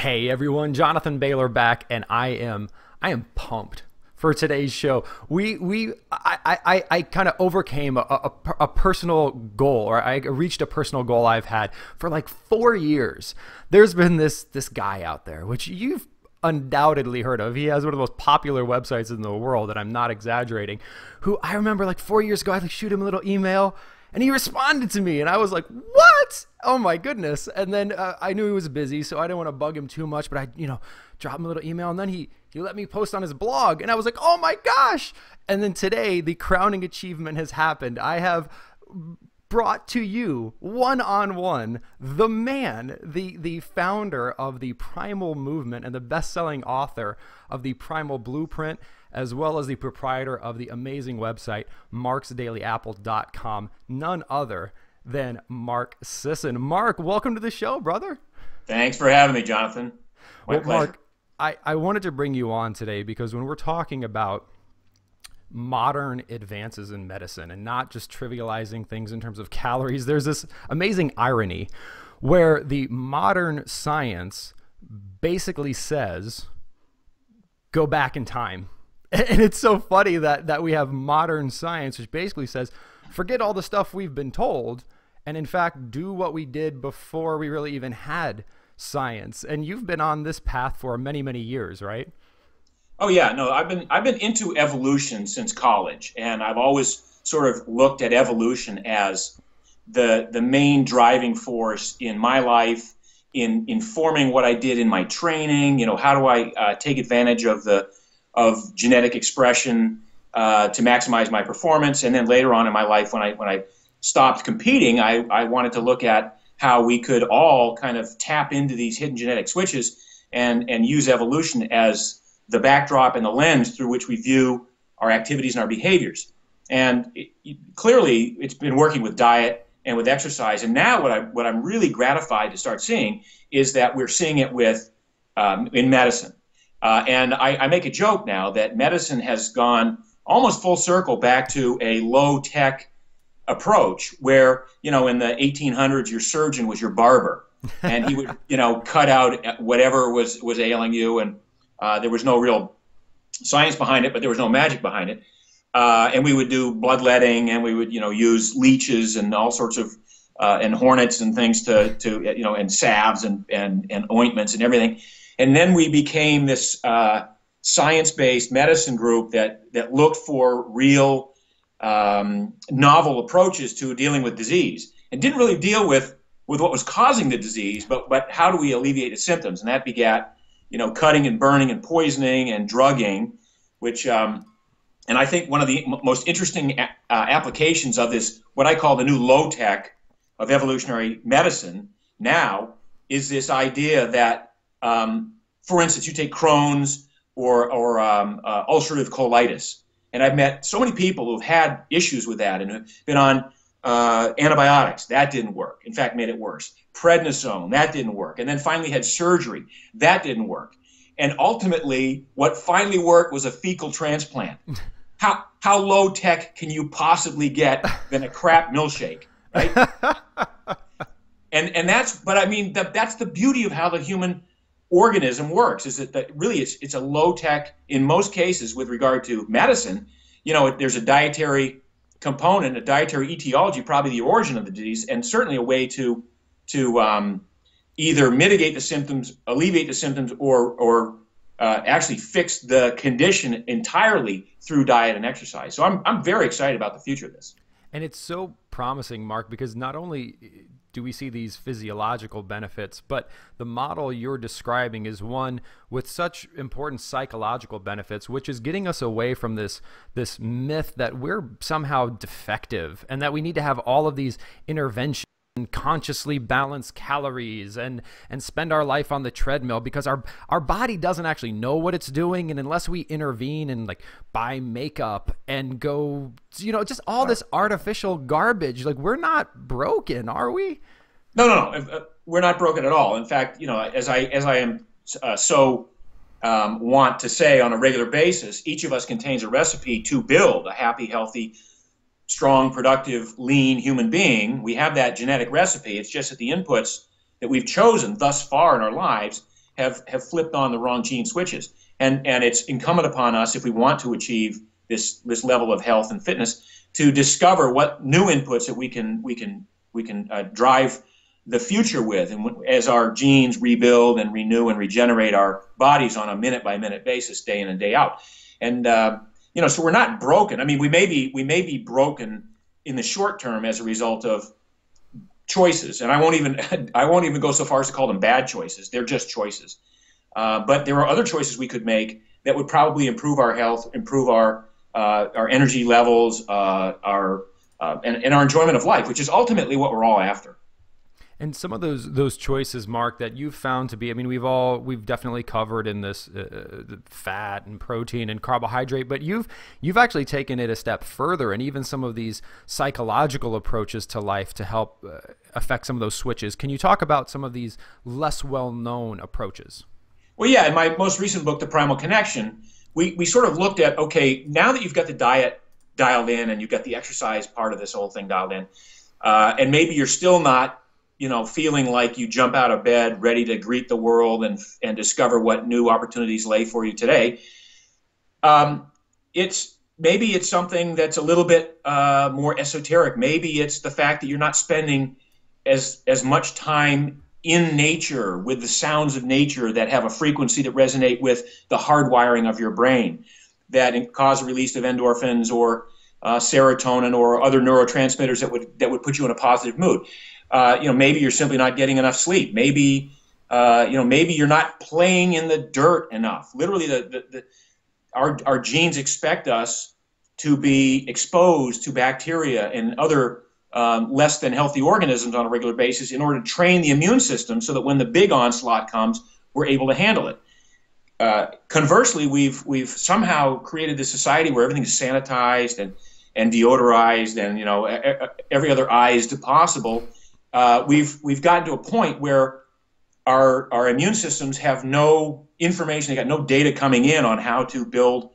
Hey everyone, Jonathan Bailor back, and I am pumped for today's show. I kind of overcame a personal goal, or I reached a personal goal I've had for like 4 years. There's been this guy out there, which you've undoubtedly heard of. He has one of the most popular websites in the world, and I'm not exaggerating, who I remember like 4 years ago, I shoot him a little email, and he responded to me, and I was like, what? Oh my goodness. And then I knew he was busy, so I didn't want to bug him too much, but I, dropped him a little email, and then he let me post on his blog, and I was like, oh my gosh. And then today, the crowning achievement has happened. I have brought to you one-on-one the man, the founder of the Primal movement and the best-selling author of the Primal Blueprint, as well as the proprietor of the amazing website marksdailyapple.com, none other than Mark Sisson. Mark, welcome to the show, brother. Thanks for having me, Jonathan. My pleasure. Mark, I wanted to bring you on today because when we're talking about modern advances in medicine and not just trivializing things in terms of calories, there's this amazing irony where the modern science basically says, go back in time. And it's so funny that we have modern science, which basically says, forget all the stuff we've been told, and in fact, do what we did before we really even had science. And you've been on this path for many, many years, right? Oh yeah, no, I've been into evolution since college, and I've always sort of looked at evolution as the main driving force in my life, in informing what I did in my training. How do I take advantage of genetic expression to maximize my performance? And then later on in my life, when I stopped competing, I wanted to look at how we could all kind of tap into these hidden genetic switches and use evolution as the backdrop and the lens through which we view our activities and our behaviors. And clearly, it's been working with diet and with exercise. And now what I'm really gratified to start seeing is that we're seeing it with in medicine. And I make a joke now that medicine has gone almost full circle back to a low-tech approach where, in the 1800s, your surgeon was your barber. And he would, cut out whatever was ailing you. And there was no real science behind it, but there was no magic behind it. And we would do bloodletting, and we would, use leeches and all sorts of and hornets and things to and salves and ointments and everything. And then we became this science-based medicine group that looked for real novel approaches to dealing with disease, and didn't really deal with what was causing the disease, but how do we alleviate the symptoms? And that begat cutting and burning and poisoning and drugging, which and I think one of the most interesting applications of this, what I call the new low-tech of evolutionary medicine now, is this idea that for instance, you take Crohn's or ulcerative colitis, and I've met so many people who've had issues with that and have been on antibiotics. That didn't work. In fact, made it worse. Prednisone, that didn't work. And then finally had surgery. That didn't work. And ultimately, what finally worked was a fecal transplant. How low tech can you possibly get than a crap milkshake, right? and that's the beauty of how the human organism works, is that really it's a low tech in most cases with regard to medicine. There's a dietary component, a dietary etiology, probably the origin of the disease, and certainly a way to either mitigate the symptoms, alleviate the symptoms, or actually fix the condition entirely through diet and exercise. So I'm very excited about the future of this. And it's so promising, Mark, because not only do we see these physiological benefits, but the model you're describing is one with such important psychological benefits, which is getting us away from this myth that we're somehow defective and that we need to have all of these interventions and consciously balance calories and spend our life on the treadmill, because our body doesn't actually know what it's doing. And unless we intervene and like buy makeup and go, just all this artificial garbage, like we're not broken, are we? No. We're not broken at all. In fact, as I am want to say on a regular basis, each of us contains a recipe to build a happy, healthy, strong, productive, lean human being. We have that genetic recipe. It's just that the inputs that we've chosen thus far in our lives have flipped on the wrong gene switches. And it's incumbent upon us, if we want to achieve this level of health and fitness, to discover what new inputs that we can drive the future with, and as our genes rebuild and renew and regenerate our bodies on a minute-by-minute basis, day in and day out. And so we're not broken. I mean, we may be broken in the short term as a result of choices, and I won't even go so far as to call them bad choices. They're just choices. But there are other choices we could make that would probably improve our health, improve our energy levels, and our enjoyment of life, which is ultimately what we're all after. And some of those choices, Mark, that you've found to be, I mean, we've definitely covered in this fat and protein and carbohydrate, but you've actually taken it a step further, and even some of these psychological approaches to life to help affect some of those switches. Can you talk about some of these less well-known approaches? Well, yeah, in my most recent book, The Primal Connection, we sort of looked at, okay, now that you've got the diet dialed in and you've got the exercise part of this whole thing dialed in, and maybe you're still not feeling like you jump out of bed ready to greet the world and discover what new opportunities lay for you today. Maybe it's something that's a little bit more esoteric. Maybe it's the fact that you're not spending as much time in nature with the sounds of nature that have a frequency that resonate with the hardwiring of your brain, that cause a release of endorphins or serotonin or other neurotransmitters that would put you in a positive mood. Maybe you're simply not getting enough sleep. Maybe you're not playing in the dirt enough. Literally, our genes expect us to be exposed to bacteria and other less than healthy organisms on a regular basis in order to train the immune system so that when the big onslaught comes, we're able to handle it. Conversely, we've somehow created this society where everything is sanitized and deodorized and every other ized possible. We've gotten to a point where our immune systems have no information, they got no data coming in on how to build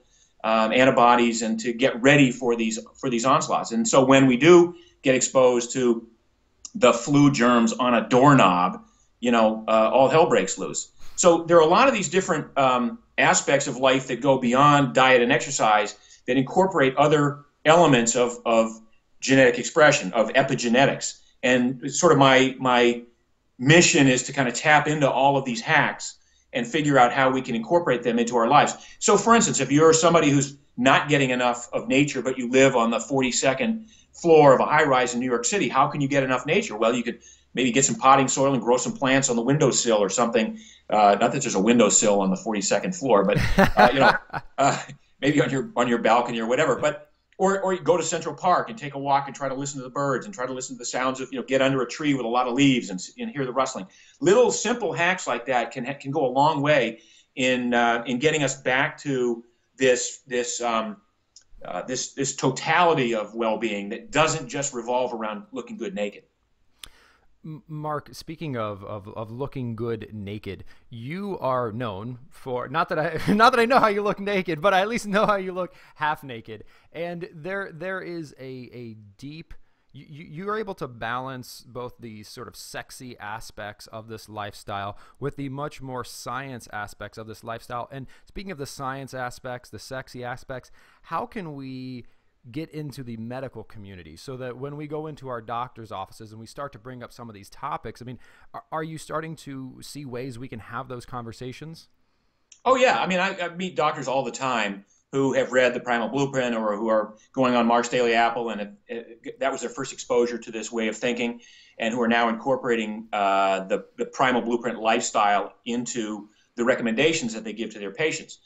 antibodies and to get ready for these onslaughts. And so when we do get exposed to the flu germs on a doorknob, all hell breaks loose. So there are a lot of these different aspects of life that go beyond diet and exercise that incorporate other elements of genetic expression, of epigenetics. And it's sort of my mission is to kind of tap into all of these hacks and figure out how we can incorporate them into our lives. So, for instance, if you're somebody who's not getting enough of nature, but you live on the 42nd floor of a high-rise in New York City, how can you get enough nature? Well, you could maybe get some potting soil and grow some plants on the windowsill or something. Not that there's a windowsill on the 42nd floor, but maybe on your balcony or whatever. But Or you go to Central Park and take a walk and try to listen to the birds and try to listen to the sounds of, get under a tree with a lot of leaves and hear the rustling. Little simple hacks like that can go a long way in getting us back to this totality of well-being that doesn't just revolve around looking good naked. Mark, speaking of looking good naked, you are known for, not that I know how you look naked, but I at least know how you look half naked. And there is a deep, you are able to balance both the sort of sexy aspects of this lifestyle with the much more science aspects of this lifestyle. And speaking of the science aspects, the sexy aspects, how can we get into the medical community so that when we go into our doctor's offices and we start to bring up some of these topics, I mean, are you starting to see ways we can have those conversations? Oh, yeah. I mean, I meet doctors all the time who have read the Primal Blueprint or who are going on Mark's Daily Apple, and that was their first exposure to this way of thinking, and who are now incorporating the Primal Blueprint lifestyle into the recommendations that they give to their patients.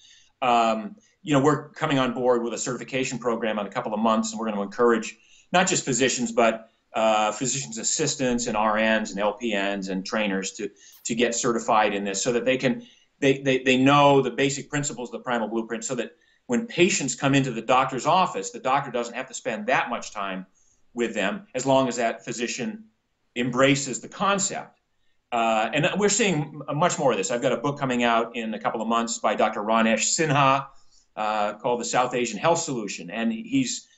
We're coming on board with a certification program in a couple of months, and we're going to encourage not just physicians, but physicians' assistants and RNs and LPNs and trainers to get certified in this so that they know the basic principles of the Primal Blueprint so that when patients come into the doctor's office, the doctor doesn't have to spend that much time with them as long as that physician embraces the concept. And we're seeing much more of this. I've got a book coming out in a couple of months by Dr. Ranesh Sinha called The South Asian Health Solution. And he's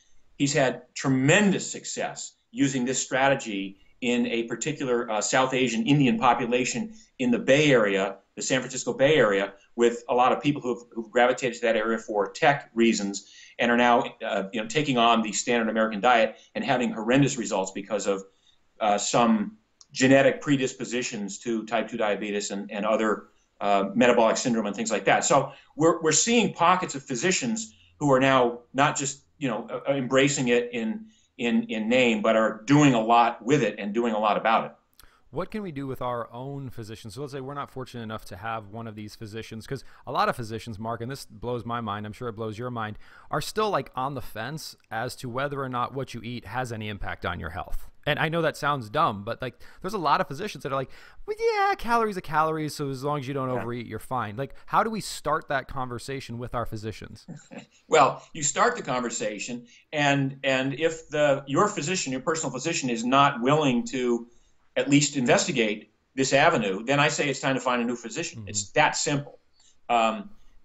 had tremendous success using this strategy in a particular South Asian Indian population in the Bay Area the San Francisco Bay Area with a lot of people who've gravitated to that area for tech reasons and are now taking on the standard American diet and having horrendous results because of some genetic predispositions to type 2 diabetes and other metabolic syndrome and things like that. So we're seeing pockets of physicians who are now not just embracing it in name, but are doing a lot with it and doing a lot about it. What can we do with our own physicians? So let's say we're not fortunate enough to have one of these physicians, because a lot of physicians, Mark, and this blows my mind, I'm sure it blows your mind, are still like on the fence as to whether or not what you eat has any impact on your health. And I know that sounds dumb, but like there's a lot of physicians that are like, well, yeah, calories are calories, so as long as you don't overeat, you're fine. Like, how do we start that conversation with our physicians? Well, you start the conversation, and if your physician, your personal physician, is not willing to at least investigate this avenue, then I say it's time to find a new physician. Mm-hmm. It's that simple.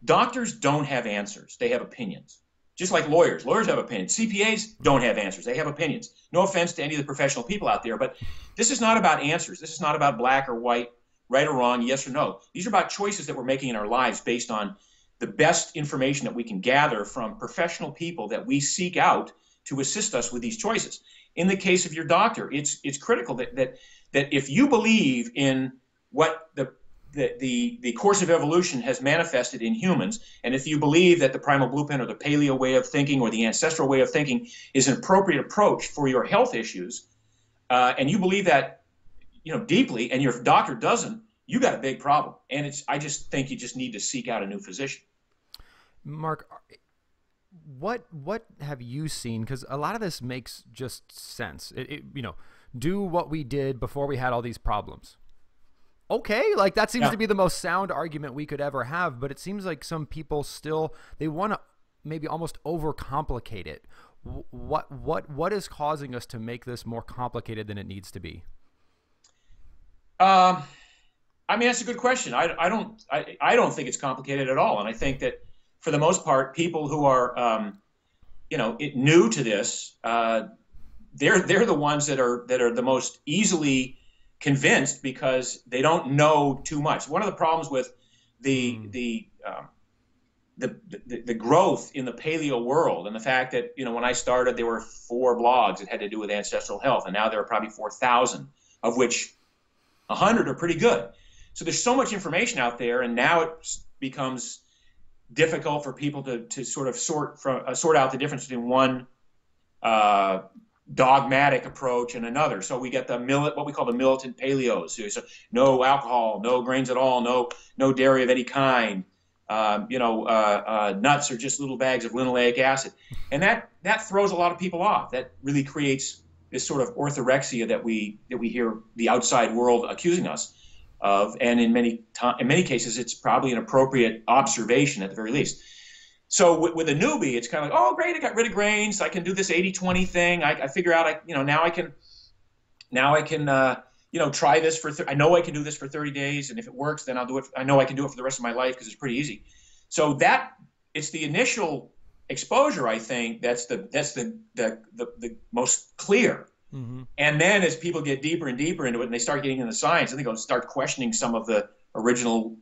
Doctors don't have answers. They have opinions. Just like lawyers. Lawyers have opinions. CPAs don't have answers. They have opinions. No offense to any of the professional people out there, but this is not about answers. This is not about black or white, right or wrong, yes or no. These are about choices that we're making in our lives based on the best information that we can gather from professional people that we seek out to assist us with these choices. In the case of your doctor, it's critical that if you believe in what the course of evolution has manifested in humans, and if you believe that the primal blueprint or the paleo way of thinking or the ancestral way of thinking is an appropriate approach for your health issues, and you believe that deeply, and your doctor doesn't, you got a big problem. And I just think you just need to seek out a new physician. Mark, what have you seen? Because a lot of this makes just sense. Do what we did before we had all these problems. Okay, like that seems to be the most sound argument we could ever have, but it seems like some people still, they want to maybe almost overcomplicate it. What is causing us to make this more complicated than it needs to be? I mean, that's a good question. I don't think it's complicated at all, and I think that for the most part, people who are new to this, they're the ones that are the most easily convinced because they don't know too much. One of the problems with the growth in the paleo world and the fact that when I started there were 4 blogs that had to do with ancestral health, and now there are probably 4,000, of which 100 are pretty good. So there's so much information out there, and now it becomes difficult for people to sort of sort out the difference between one dogmatic approach and another. So we get what we call the militant paleos. So no alcohol, no grains at all, no dairy of any kind. Nuts are just little bags of linoleic acid, and that throws a lot of people off. That really creates this sort of orthorexia that we hear the outside world accusing us of, and in many cases, it's probably an appropriate observation at the very least. So with a newbie, it's kind of like, oh, great, I got rid of grains. I can do this 80-20 thing. I figure out, now I can try this I know I can do this for 30 days, and if it works, then I'll do it. I know I can do it for the rest of my life because it's pretty easy. So it's the initial exposure, I think, that's the most clear. Mm-hmm. And then as people get deeper and deeper into it, and they start getting into the science, and they start questioning some of the original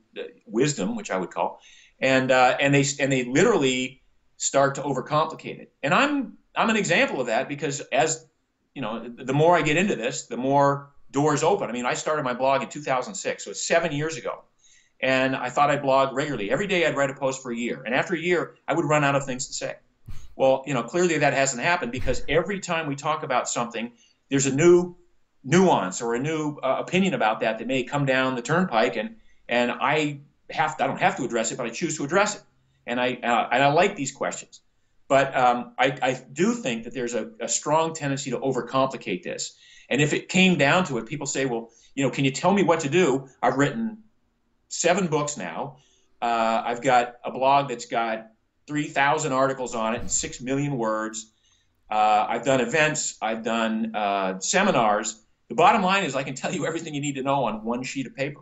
wisdom, which I would call. And they literally start to overcomplicate it. And I'm an example of that because the more I get into this, the more doors open. I mean, I started my blog in 2006, so it's 7 years ago. And I thought I'd blog regularly. Every day I'd write a post for a year. And after a year, I would run out of things to say. Well, clearly that hasn't happened because every time we talk about something, there's a new nuance or a new opinion about that may come down the turnpike, and I don't have to address it, but I choose to address it. And I like these questions. But I do think that there's a strong tendency to overcomplicate this. And if it came down to it, people say, well, can you tell me what to do? I've written 7 books now. I've got a blog that's got 3,000 articles on it and 6 million words. I've done events. I've done seminars. The bottom line is I can tell you everything you need to know on one sheet of paper.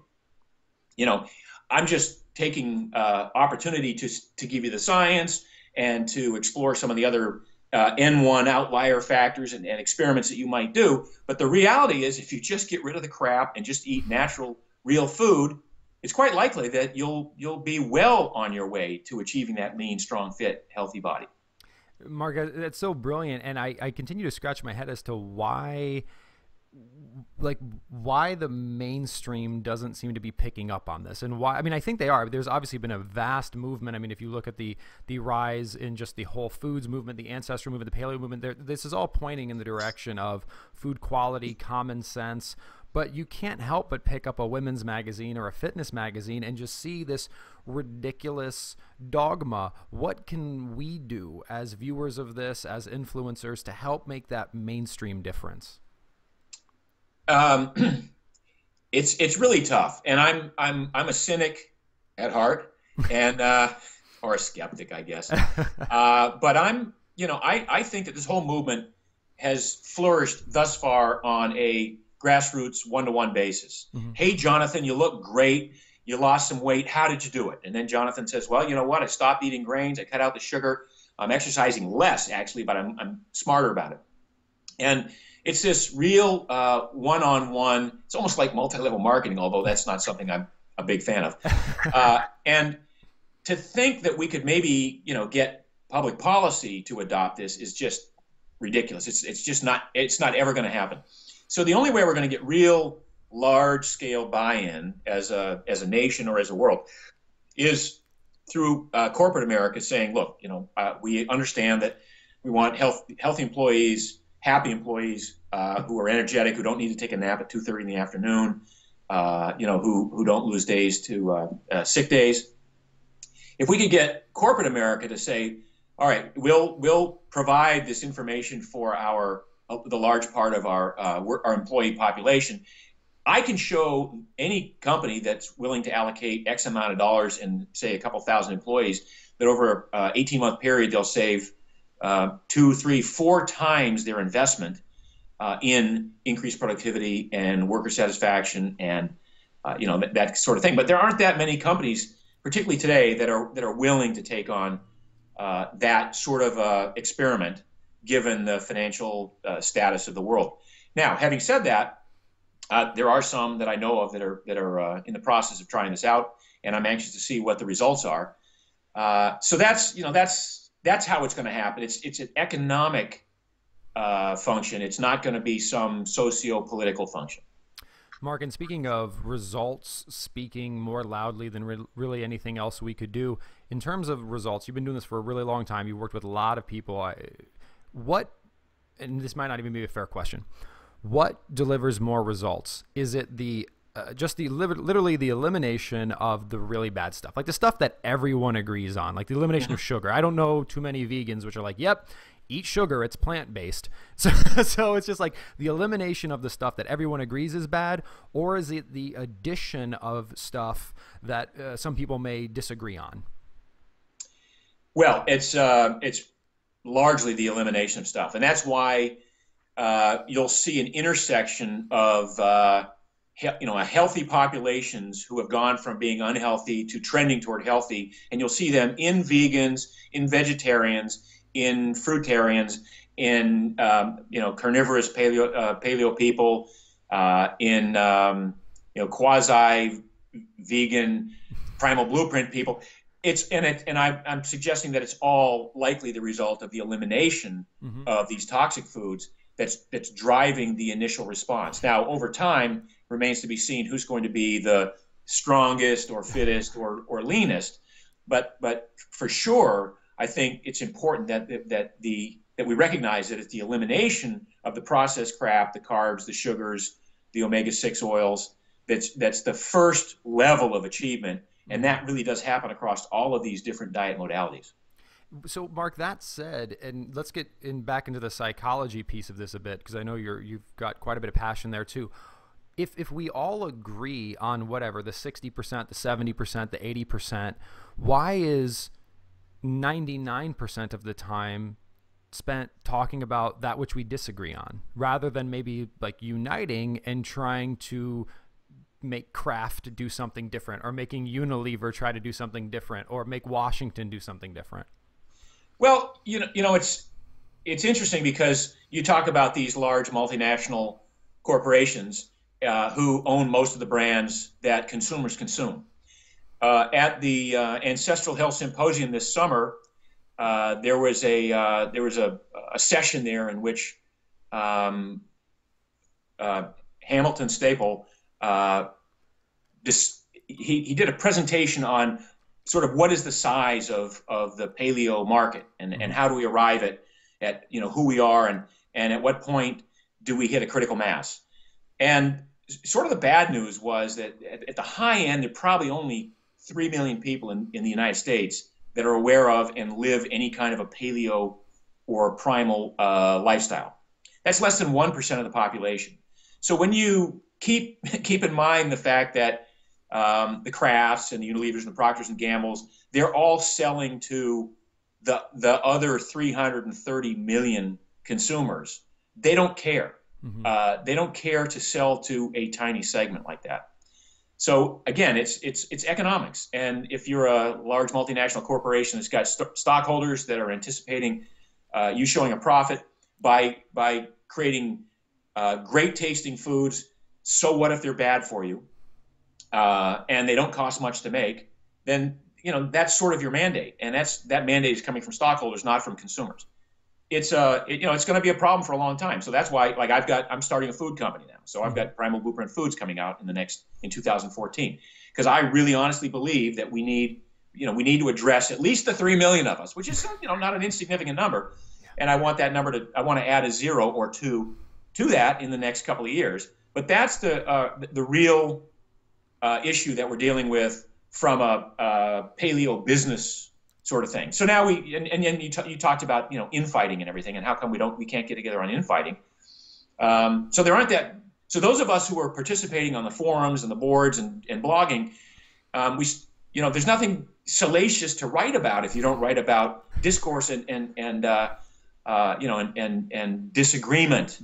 I'm just taking opportunity to give you the science and to explore some of the other N1 outlier factors and experiments that you might do. But the reality is if you just get rid of the crap and just eat natural, real food, it's quite likely that you'll be well on your way to achieving that lean, strong, fit, healthy body. Mark, that's so brilliant, and I continue to scratch my head as to why the mainstream doesn't seem to be picking up on this, and why. I mean, I think they are. There's obviously been a vast movement. I mean, if you look at the rise in just the whole foods movement, the ancestral movement, the paleo movement, this is all pointing in the direction of food quality, common sense. But you can't help but pick up a women's magazine or a fitness magazine and just see this ridiculous dogma. What can we do as viewers of this, as influencers, to help make that mainstream difference? It's really tough, and I'm a cynic at heart, and or a skeptic, I guess. But I think that this whole movement has flourished thus far on a grassroots one-to-one basis. Mm-hmm. Hey, Jonathan, you look great. You lost some weight. How did you do it? And then Jonathan says, well, you know what? I stopped eating grains. I cut out the sugar. I'm exercising less, actually, but I'm smarter about it. And it's this real one-on-one. It's almost like multi-level marketing, although that's not something I'm a big fan of. And to think that we could maybe, get public policy to adopt this is just ridiculous. It's just not. It's not ever going to happen. So the only way we're going to get real large-scale buy-in as a nation or as a world is through corporate America saying, look, we understand that we want healthy employees, happy employees who are energetic, who don't need to take a nap at 2:30 in the afternoon, who don't lose days to sick days. If we could get corporate America to say, all right, we'll provide this information for the large part of our employee population. I can show any company that's willing to allocate X amount of dollars and say a couple thousand employees that over an 18-month period they'll save 2, 3, 4 times their investment in increased productivity and worker satisfaction and that sort of thing. But there aren't that many companies, particularly today, that are willing to take on that sort of experiment, given the financial status of the world. Now, having said that, there are some that I know of that are in the process of trying this out, and I'm anxious to see what the results are. So that's how it's going to happen. It's an economic function. It's not going to be some socio-political function. Mark, and speaking of results speaking more loudly than really anything else we could do, in terms of results, you've been doing this for a really long time. You've worked with a lot of people. And this might not even be a fair question, what delivers more results? Is it literally the elimination of the really bad stuff, like the stuff that everyone agrees on, like the elimination of sugar? I don't know too many vegans which are like, yep, eat sugar, it's plant-based. So it's just like the elimination of the stuff that everyone agrees is bad, or is it the addition of stuff that some people may disagree on? Well, it's largely the elimination of stuff, and that's why you'll see an intersection of healthy populations who have gone from being unhealthy to trending toward healthy, and you'll see them in vegans, in vegetarians, in fruitarians, in carnivorous paleo people, in quasi vegan primal blueprint people. I'm suggesting that it's all likely the result of the elimination of these toxic foods that's driving the initial response. Now, over time, remains to be seen who's going to be the strongest or fittest or leanest. But for sure, I think it's important that we recognize that it's the elimination of the processed crap, the carbs, the sugars, the omega-6 oils, that's the first level of achievement. And that really does happen across all of these different diet modalities. So, Mark, that said, and let's get back into the psychology piece of this a bit, because I know you've got quite a bit of passion there too. If we all agree on whatever, the 60%, the 70%, the 80%, why is 99% of the time spent talking about that which we disagree on, rather than maybe like uniting and trying to make Kraft do something different, or making Unilever try to do something different, or make Washington do something different? Well, it's interesting because you talk about these large multinational corporations who own most of the brands that consumers consume. At the Ancestral Health Symposium this summer, there was a session there in which Hamilton Staple he did a presentation on sort of what is the size of the paleo market, and how do we arrive at who we are, and at what point do we hit a critical mass. And sort of the bad news was that at the high end, there are probably only 3 million people in the United States that are aware of and live any kind of a paleo or primal lifestyle. That's less than 1% of the population. So when you keep in mind the fact that the Krafts and the Unilevers and the Procters and Gambles, they're all selling to the other 330 million consumers. They don't care. They don't care to sell to a tiny segment like that. So again, it's economics. And if you're a large multinational corporation that's got stockholders that are anticipating you showing a profit by creating great tasting foods, so what if they're bad for you and they don't cost much to make? Then that's sort of your mandate, and that mandate is coming from stockholders, not from consumers. It's going to be a problem for a long time. So that's why, like, I'm starting a food company now. So I've got Primal Blueprint Foods coming out in 2014, because I really honestly believe that we need to address at least the 3 million of us, which is not an insignificant number. And I want I want to add a 0 or 2 to that in the next couple of years. But that's the real issue that we're dealing with from a paleo business sort of thing. So now you talked about infighting and everything, and how come we can't get together on infighting. So there aren't that. So those of us who are participating on the forums and the boards and blogging, there's nothing salacious to write about if you don't write about discourse and disagreement.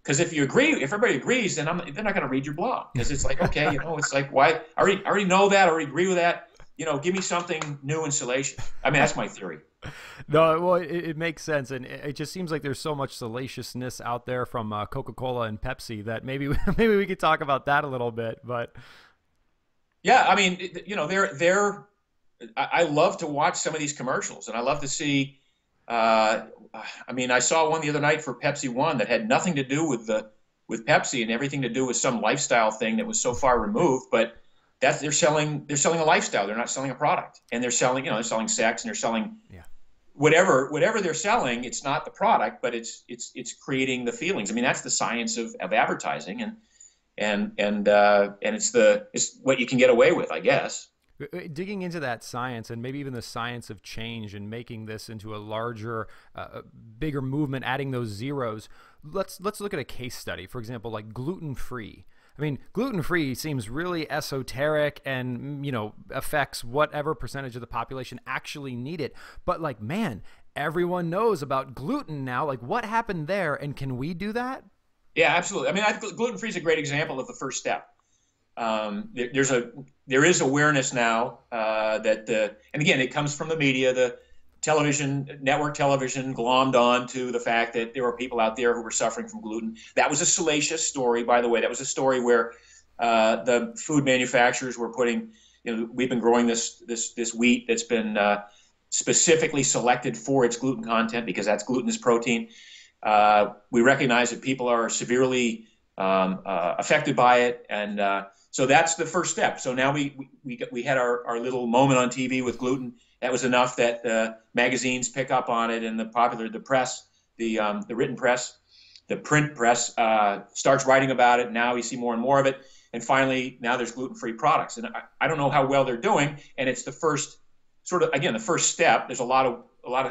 Because if everybody agrees, then they're not going to read your blog, because it's like, okay, it's like, why? I already know that, I already agree with that. Give me something new and salacious. I mean, that's my theory. No, well, it makes sense, and it just seems like there's so much salaciousness out there from Coca-Cola and Pepsi that maybe we could talk about that a little bit. But yeah, I mean, I love to watch some of these commercials, and I love to see. I saw one the other night for Pepsi One that had nothing to do with Pepsi and everything to do with some lifestyle thing that was so far removed, but they're selling a lifestyle. They're not selling a product, and they're selling sex, and they're selling whatever they're selling. It's not the product, but it's creating the feelings. I mean, that's the science of advertising, and it's what you can get away with, I guess. Digging into that science, and maybe even the science of change, and making this into a larger, bigger movement, adding those zeros. Let's look at a case study. For example, like gluten-free. I mean, gluten-free seems really esoteric and, affects whatever percentage of the population actually need it. But like, man, everyone knows about gluten now. Like, what happened there, and can we do that? Yeah, absolutely. I mean, gluten-free is a great example of the first step. There is awareness now and again, it comes from the media. The network television glommed on to the fact that there were people out there who were suffering from gluten. That was a salacious story, by the way. That was a story where the food manufacturers were putting, we've been growing this wheat that's been specifically selected for its gluten content, because that's glutinous protein. We recognize that people are severely affected by it, and so that's the first step. So now we had our little moment on TV with gluten. That was enough that magazines pick up on it, and the press, the written press, the print press starts writing about it. Now we see more and more of it, and finally now there's gluten-free products. And I don't know how well they're doing, and it's the first the first step. There's a lot of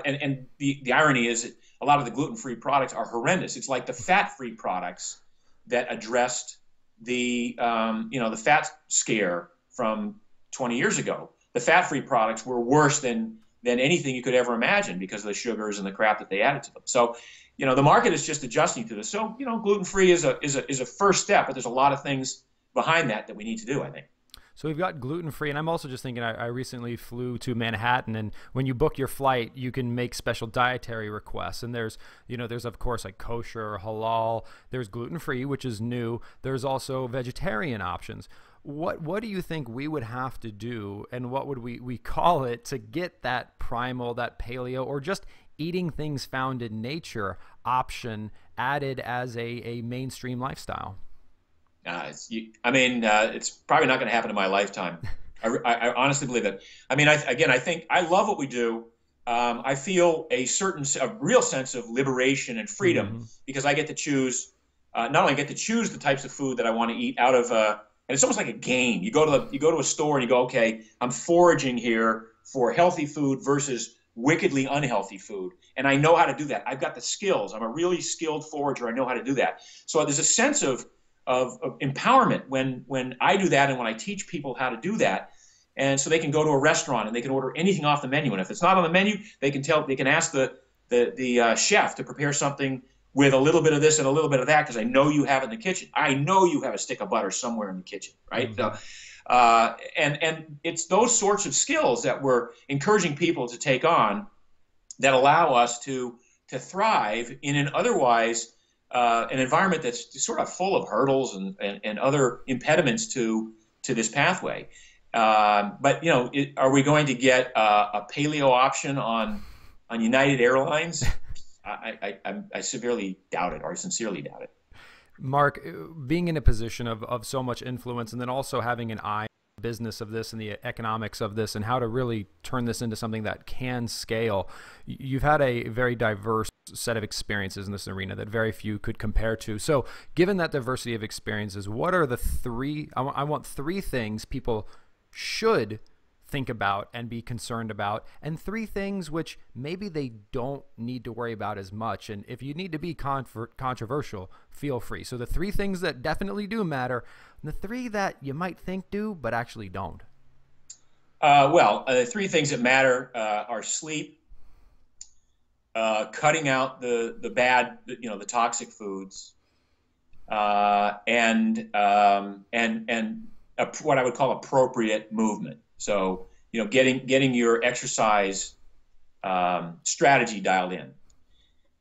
and the irony is that a lot of the gluten-free products are horrendous. It's like the fat-free products that addressed the fat scare from 20 years ago. The fat-free products were worse than anything you could ever imagine, because of the sugars and the crap that they added to them. So, the market is just adjusting to this. So, gluten-free is a first step, but there's a lot of things behind that we need to do, I think. So we've got gluten-free, and I'm also just thinking, I recently flew to Manhattan, and when you book your flight, you can make special dietary requests. And there's of course like kosher, halal, there's gluten-free, which is new. There's also vegetarian options. What do you think we would have to do, and what would we call it, to get that primal, that paleo, or just eating things found in nature option added as a mainstream lifestyle? It's probably not going to happen in my lifetime. I honestly believe that. I think I love what we do. I feel a real sense of liberation and freedom because I get to choose. Not only get to choose the types of food that I want to eat out of, and it's almost like a game. You go to a store and you go, okay, I'm foraging here for healthy food versus wickedly unhealthy food, and I know how to do that. I've got the skills. I'm a really skilled forager. I know how to do that. So there's a sense of empowerment when I do that and when I teach people how to do that. And so they can go to a restaurant and they can order anything off the menu. And if it's not on the menu, they can ask the chef to prepare something with a little bit of this and a little bit of that, because I know you have it in the kitchen. I know you have a stick of butter somewhere in the kitchen, right? So, and it's those sorts of skills that we're encouraging people to take on that allow us to thrive in an otherwise an environment that's sort of full of hurdles and other impediments to this pathway. But are we going to get a paleo option on United Airlines? I severely doubt it, or I sincerely doubt it. Mark, being in a position of so much influence, and then also having an eye on the business of this and the economics of this and how to really turn this into something that can scale, you've had a very diverse set of experiences in this arena that very few could compare to. So given that diversity of experiences, what are the three, I want three things people should think about and be concerned about, and three things which maybe they don't need to worry about as much. And if you need to be controversial, feel free. So the three things that definitely do matter, and the three that you might think do but actually don't. The three things that matter are sleep, cutting out the bad, the toxic foods, and what I would call appropriate movement. So, getting your exercise strategy dialed in.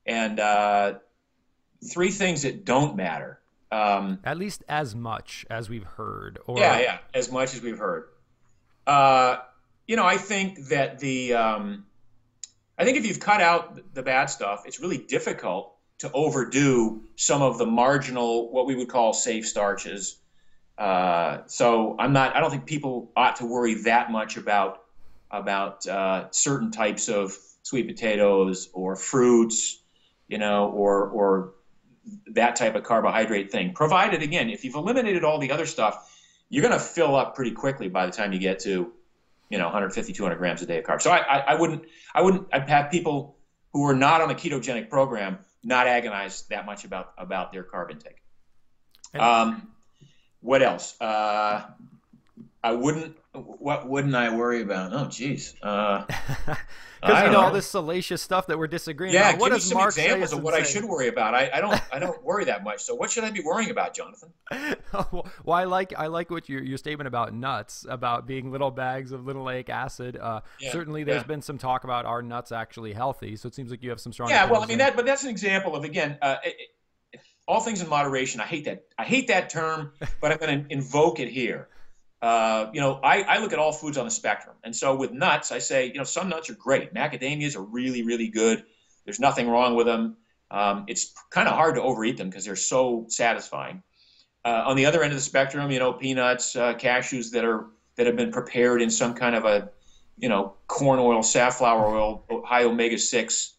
And three things that don't matter. At least as much as we've heard. Or... Yeah, as much as we've heard. I think that I think if you've cut out the bad stuff, it's really difficult to overdo some of the marginal, what we would call safe starches. So I don't think people ought to worry that much about certain types of sweet potatoes or fruits, or that type of carbohydrate thing. Provided, again, if you've eliminated all the other stuff, you're going to fill up pretty quickly by the time you get to, 150, 200 grams a day of carbs. So I'd have people who are not on a ketogenic program not agonize that much about their carb intake. What else? What wouldn't I worry about? Oh, geez. Because all this salacious stuff that we're disagreeing about. What does Mark say? Examples of what I should worry about. I don't worry that much. So what should I be worrying about, Jonathan? Well, I like what your statement about nuts, about being little bags of linoleic acid. Certainly, there's been some talk about, are nuts actually healthy? So it seems like you have some strong. Yeah, well, but that's an example of, again, all things in moderation. I hate that term, but I'm going to invoke it here. I look at all foods on the spectrum. And so with nuts, I say, some nuts are great. Macadamias are really, really good. There's nothing wrong with them. It's kind of hard to overeat them because they're so satisfying. On the other end of the spectrum, peanuts, cashews that have been prepared in some kind of a, corn oil, safflower oil, high omega-6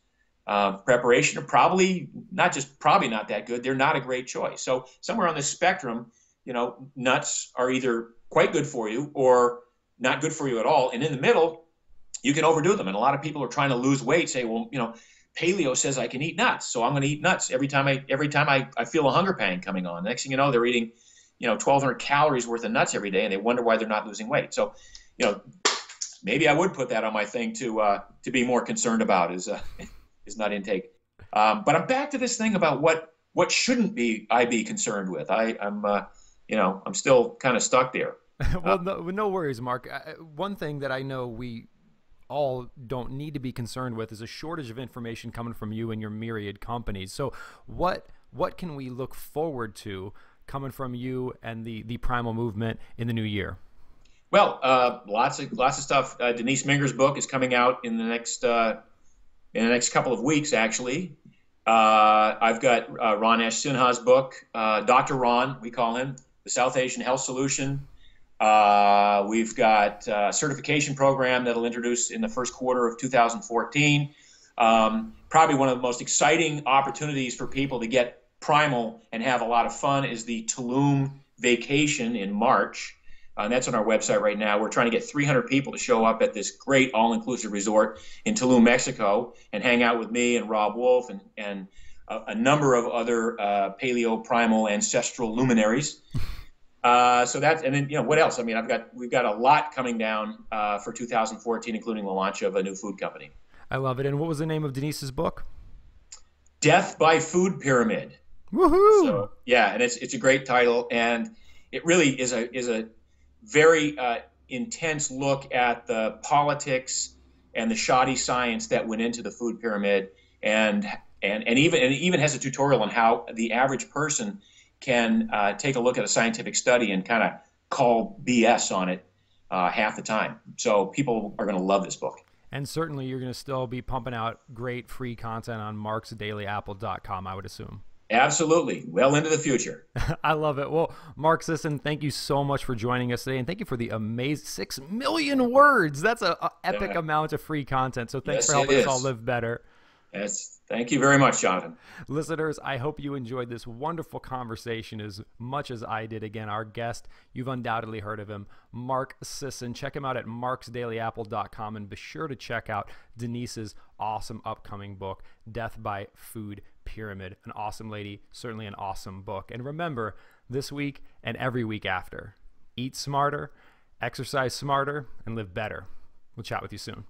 preparation are probably not that good. They're not a great choice. So somewhere on this spectrum, nuts are either quite good for you or not good for you at all. And in the middle, you can overdo them. And a lot of people are trying to lose weight, say, well, paleo says I can eat nuts, so I'm going to eat nuts every time I feel a hunger pang coming on. Next thing you know, they're eating, 1,200 calories worth of nuts every day, and they wonder why they're not losing weight. So, maybe I would put that on my thing to be more concerned about is nut intake. But I'm back to this thing about what shouldn't I be concerned with. I'm still kind of stuck there. Well, no worries, Mark. One thing that I know we all don't need to be concerned with is a shortage of information coming from you and your myriad companies. So what can we look forward to coming from you and the Primal movement in the new year? Well, lots of stuff. Denise Minger's book is coming out in the next couple of weeks, actually. I've got Ron Ash Sinha's book, Dr. Ron, we call him, The South Asian Health Solution. We've got a certification program that'll introduce in the first quarter of 2014. Probably one of the most exciting opportunities for people to get primal and have a lot of fun is the Tulum vacation in March. And that's on our website right now. We're trying to get 300 people to show up at this great all-inclusive resort in Tulum, Mexico, and hang out with me and Rob Wolf and a number of other paleo, primal, ancestral luminaries. So that's, and then, what else? I mean, we've got a lot coming down for 2014, including the launch of a new food company. I love it. And what was the name of Denise's book? Death by Food Pyramid. Woohoo! So yeah, and it's a great title, and it really is a very intense look at the politics and the shoddy science that went into the food pyramid, and even has a tutorial on how the average person can take a look at a scientific study and kind of call BS on it half the time. So people are going to love this book. And certainly you're going to still be pumping out great free content on marksdailyapple.com, I would assume. Absolutely. Well into the future. I love it. Well, Mark Sisson, thank you so much for joining us today. And thank you for the amazing 6 million words. That's an epic amount of free content. So thanks for helping us all live better. Yes. Thank you very much, Jonathan. Listeners, I hope you enjoyed this wonderful conversation as much as I did. Again, our guest, you've undoubtedly heard of him, Mark Sisson. Check him out at marksdailyapple.com, and be sure to check out Denise's awesome upcoming book, Death by Food Pyramid. An awesome lady, certainly an awesome book. And remember, this week and every week after, eat smarter, exercise smarter, and live better. We'll chat with you soon.